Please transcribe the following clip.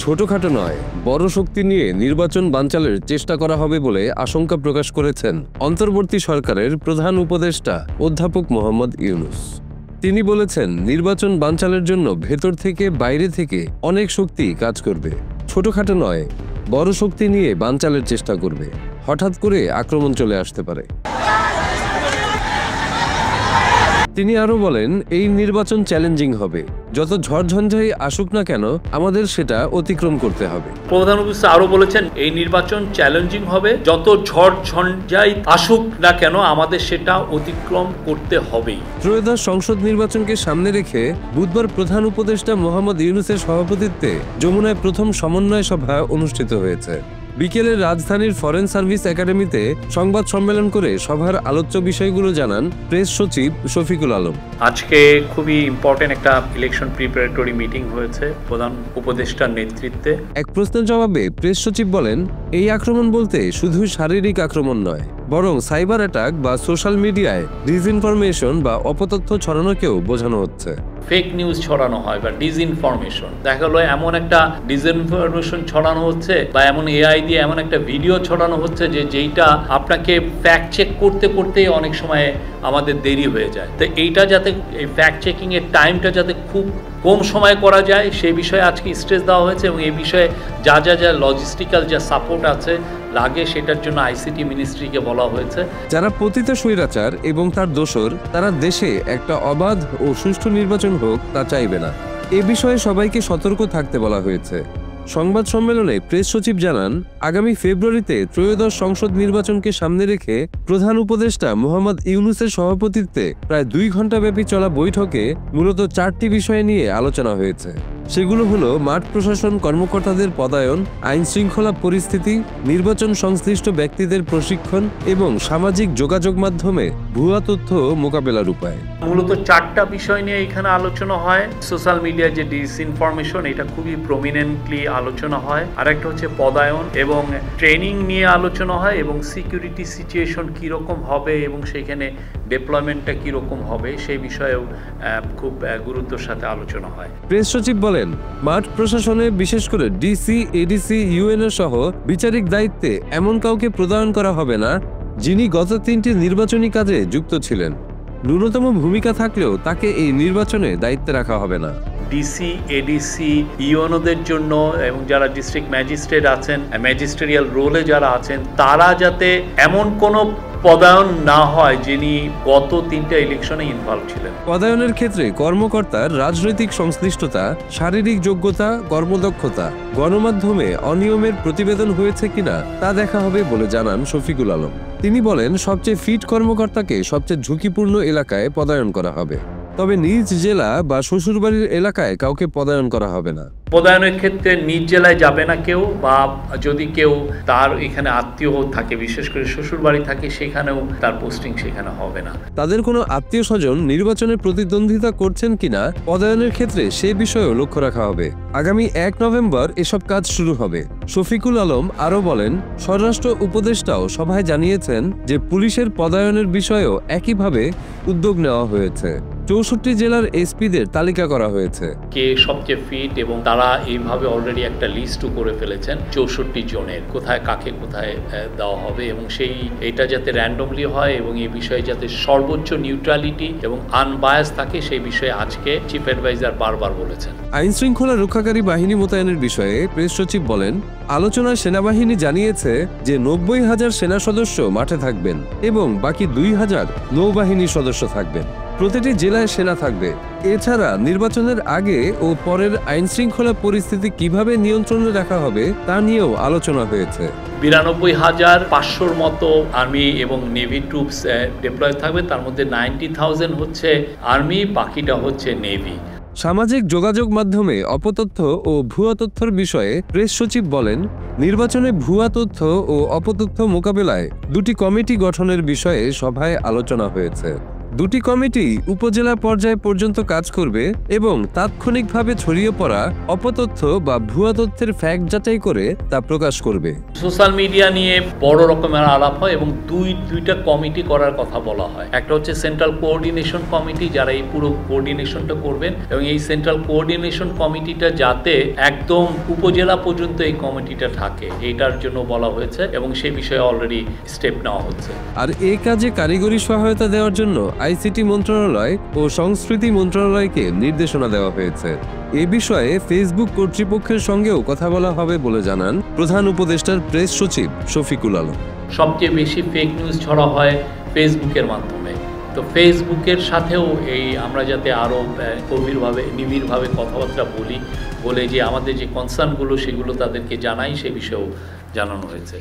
ছোটখাটো নয়, বড় শক্তি নিয়ে নির্বাচন বানচালের চেষ্টা করা হবে বলে আশঙ্কা প্রকাশ করেছেন অন্তর্বর্তী সরকারের প্রধান উপদেষ্টা অধ্যাপক মোহাম্মদ ইউনূস। তিনি বলেছেন, নির্বাচন বানচালের জন্য ভেতর থেকে বাইরে থেকে অনেক শক্তি কাজ করবে। ছোটখাটো নয়, বড় শক্তি নিয়ে বানচালের চেষ্টা করবে। হঠাৎ করে আক্রমণ চলে আসতে পারে। তিনি আরো বলেন, এই নির্বাচন চ্যালেঞ্জিং হবে। যত ঝড়ঝঞ্ঝাই আসুক না কেন, আমাদের সেটা অতিক্রম করতে হবে। প্রধান উপদেষ্টা আরো বলেছেন, এই নির্বাচন চ্যালেঞ্জিং হবে, যত ঝড়ঝঞ্ঝাই আসুক না কেন আমাদের সেটা অতিক্রম করতে হবেই। ত্রয়োদশ সংসদ নির্বাচনকে সামনে রেখে বুধবার প্রধান উপদেষ্টা মোহাম্মদ ইউনূসের সভাপতিত্বে যমুনায় প্রথম সমন্বয় সভা অনুষ্ঠিত হয়েছে। বিকেলে রাজধানীর ফরেন সার্ভিস একাডেমিতে সংবাদ সম্মেলন করে সভার আলোচ্য বিষয়গুলো জানান প্রেস সচিব শফিকুল আলম। আজকে খুবই ইম্পর্টেন্ট একটা ইলেকশন প্রিপারেটরি মিটিং হয়েছে প্রধান উপদেষ্টার নেতৃত্বে। এক প্রশ্নের জবাবে প্রেস সচিব বলেন, এই আক্রমণ বলতে শুধু শারীরিক আক্রমণ নয়, বরং সাইবার অ্যাটাক বা সোশ্যাল মিডিয়ায় ডিসইনফরমেশন বা অপতথ্য ছড়ানোকেও বোঝানো হচ্ছে। ফেক নিউজ ছড়ানো হয় বা ডিসইনফরমেশন, দেখা গেলো এমন একটা ডিসইনফরমেশন ছড়ানো হচ্ছে বা এমন এআই দিয়ে এমন একটা ভিডিও ছড়ানো হচ্ছে যেইটা আপনাকে ফ্যাক্ট চেক করতে করতেই অনেক সময় আমাদের দেরি হয়ে যায়। তো এইটা যাতে এই ফ্যাক্ট চেকিং এর টাইমটা যাতে খুব কম সময় করা যায় সেই বিষয়ে আজকে স্ট্রেস দেওয়া হয়েছে এবং এই বিষয়ে যা লজিস্টিক্যাল যা সাপোর্ট আছে লাগে সেটার জন্য আইসিটি মিনিস্ট্রিকে বলা হয়েছে। যারা পতিত স্বৈরাচার এবং তার দোসর, তারা দেশে একটা অবাধ ও সুষ্ঠু নির্বাচন হোক তা চাইবে না। এ বিষয়ে সবাইকে সতর্ক থাকতে বলা হয়েছে। সংবাদ সম্মেলনে প্রেস সচিব জানান, আগামী ফেব্রুয়ারিতে ত্রয়োদশ সংসদ নির্বাচনকে সামনে রেখে প্রধান উপদেষ্টা মোহাম্মদ ইউনূসের সভাপতিত্বে প্রায় 2 ঘণ্টাব্যাপী চলা বৈঠকে মূলত 4টি বিষয় নিয়ে আলোচনা হয়েছে। সেগুলো হলো মাঠ প্রশাসন কর্মকর্তাদের পদায়ন, আইন শৃঙ্খলা পরিস্থিতি, নির্বাচন সংশ্লিষ্ট ব্যক্তিদের প্রশিক্ষণ এবং সামাজিক যোগাযোগ মাধ্যমে ভুয়া তথ্য মোকাবেলার উপায়। মূলত 4টা বিষয় নিয়ে এখানে আলোচনা হয়। সোশ্যাল মিডিয়ার যে ডিসইনফরমেশন, এটা খুবই প্রমিনেন্টলি আলোচনা হয়। আরেকটা হচ্ছে পদায়ন এবং ট্রেনিং নিয়ে আলোচনা হয় এবং সিকিউরিটি সিচুয়েশন কীরকম হবে এবং সেখানে ডেপ্লয়মেন্টটা কীরকম হবে সেই বিষয়েও খুব গুরুত্বের সাথে আলোচনা হয়। প্রেস সচিব বলেন, মাঠ প্রশাসনে বিশেষ করে ডিসি, এডিসি, ইউএনও সহ বিচারিক দায়িত্বে এমন কাউকে প্রদান করা হবে না যিনি গত 3টি নির্বাচনী কাজে যুক্ত ছিলেন। ন্যূনতম ভূমিকা থাকলেও তাকে এই নির্বাচনে দায়িত্বে রাখা হবে না। ডিসি, এডিসি, ইউএনওদের জন্য এবং যারা ডিস্ট্রিক্ট ম্যাজিস্ট্রেট আছেন, ম্যাজিস্ট্রিয়াল রোলে যারা আছেন, তারা যাতে এমন কোনো পদায়ন না হয় যিনি গত 3টা ইলেকশনে ইনভলভ ছিলেন। পদায়নের ক্ষেত্রে কর্মকর্তার রাজনৈতিক সংশ্লিষ্টতা, শারীরিক যোগ্যতা, কর্মদক্ষতা, গণমাধ্যমে অনিয়মের প্রতিবেদন হয়েছে কিনা তা দেখা হবে বলে জানান শফিকুল আলম। তিনি বলেন, সবচেয়ে ফিট কর্মকর্তাকে সবচেয়ে ঝুঁকিপূর্ণ এলাকায় পদায়ন করা হবে, তবে নিজ জেলা বা শ্বশুরবাড়ির এলাকায় কাউকে পদায়ন করা হবে না। পদায়নের ক্ষেত্রে নিজ জেলায় যাবে না কেউ, বা যদি কেউ তার এখানে আত্মীয় থাকে, বিশেষ করে শ্বশুর বাড়ি থাকে, সেখানেও তার পোস্টিং সেখানে হবে না। তাদের কোনো আত্মীয় স্বজন নির্বাচনে প্রতিদ্বন্দ্বিতা করছেন কিনা পদায়নের ক্ষেত্রে সে বিষয়েও লক্ষ্য রাখা হবে। আগামী 1 নভেম্বর এসব কাজ শুরু হবে। শফিকুল আলম আরও বলেন, স্বরাষ্ট্র উপদেষ্টাও সভায় জানিয়েছেন যে পুলিশের পদায়নের বিষয়েও একইভাবে উদ্যোগ নেওয়া হয়েছে। 64 জেলার এসপিদের তালিকা করা হয়েছে। কে সবচেয়ে ফিট এবং তারা এইভাবে অলরেডি একটা লিস্টও করে ফেলেছেন 64 জনের, কোথায় কাকে কোথায় দেওয়া হবে এবং এটা যাতে র্যান্ডমলি হয় এবং এই বিষয়ে যাতে সর্বোচ্চ নিউট্রালিটি এবং আনবায়াস থাকে সেই বিষয়ে আজকে চিফ অ্যাডভাইজার বারবার বলেছেন। আইন শৃঙ্খলা রক্ষাকারী বাহিনী মোতায়েনের বিষয়ে প্রেস সচিব বলেন, আলোচনায় সেনাবাহিনী জানিয়েছে যে 90,000 সেনা সদস্য মাঠে থাকবেন এবং বাকি 2,000 নৌবাহিনীর সদস্য থাকবেন। প্রতিটি জেলায় সেনা থাকবে। এছাড়া নির্বাচনের আগে ও পরের আইন শৃঙ্খলা পরিস্থিতি কিভাবে নিয়ন্ত্রণে রাখা হবে তা নিয়েও আলোচনা হয়েছে। 92,500 মতো আর্মি এবং নেভি ট্রুপস ডিপ্লয় থাকবে, তার মধ্যে 90,000 হচ্ছে আর্মি, বাকিটা হচ্ছে নেভি। সামাজিক যোগাযোগ মাধ্যমে অপতথ্য ও ভুয়া তথ্যের বিষয়ে প্রেস সচিব বলেন, নির্বাচনে ভুয়া তথ্য ও অপতথ্য মোকাবেলায় 2টি কমিটি গঠনের বিষয়ে সভায় আলোচনা হয়েছে। দুটি কমিটি উপজেলা পর্যায় পর্যন্ত কাজ করবে এবং তাৎক্ষণিকভাবে ছড়িয়ে পড়া অপতথ্য বা ভুয়া তথ্যের ফ্যাক্ট যাচাই করে তা প্রকাশ করবে। সোশ্যাল মিডিয়া নিয়ে বড় রকমের আলাপ হয় এবং দুইটা কমিটি করার কথা বলা হয়। একটা হচ্ছে সেন্ট্রাল কোঅর্ডিনেশন কমিটি, যারা এই পুরো কোঅর্ডিনেশনটা করবেন, এবং এই সেন্ট্রাল কোঅর্ডিনেশন কমিটিটা যাতে একদম উপজেলা পর্যন্ত এই কমিটিটা থাকে এটার জন্য বলা হয়েছে এবং সেই বিষয়ে অলরেডি স্টেপ নেওয়া হচ্ছে। আর এই কাজে কারিগরি সহায়তা দেওয়ার জন্য আইসিটি মন্ত্রণালয় ও সংস্কৃতি মন্ত্রণালয়কে নির্দেশনা দেওয়া হয়েছে। এ বিষয়ে ফেসবুক কর্তৃপক্ষের সঙ্গেও কথা বলা হবে বলে জানান প্রধান উপদেষ্টার প্রেস সচিব শফিকুল আলম। সবচেয়ে বেশি ফেক নিউজ ছড়া হয় ফেসবুকের মাধ্যমে, তো ফেসবুকের সাথেও এই আমরা যাতে আরও গভীরভাবে নিবিড়ভাবে কথাবার্তা বলে যে আমাদের যে কনসার্নগুলো সেগুলো তাদেরকে জানাই, সে বিষয়েও জানানো হয়েছে।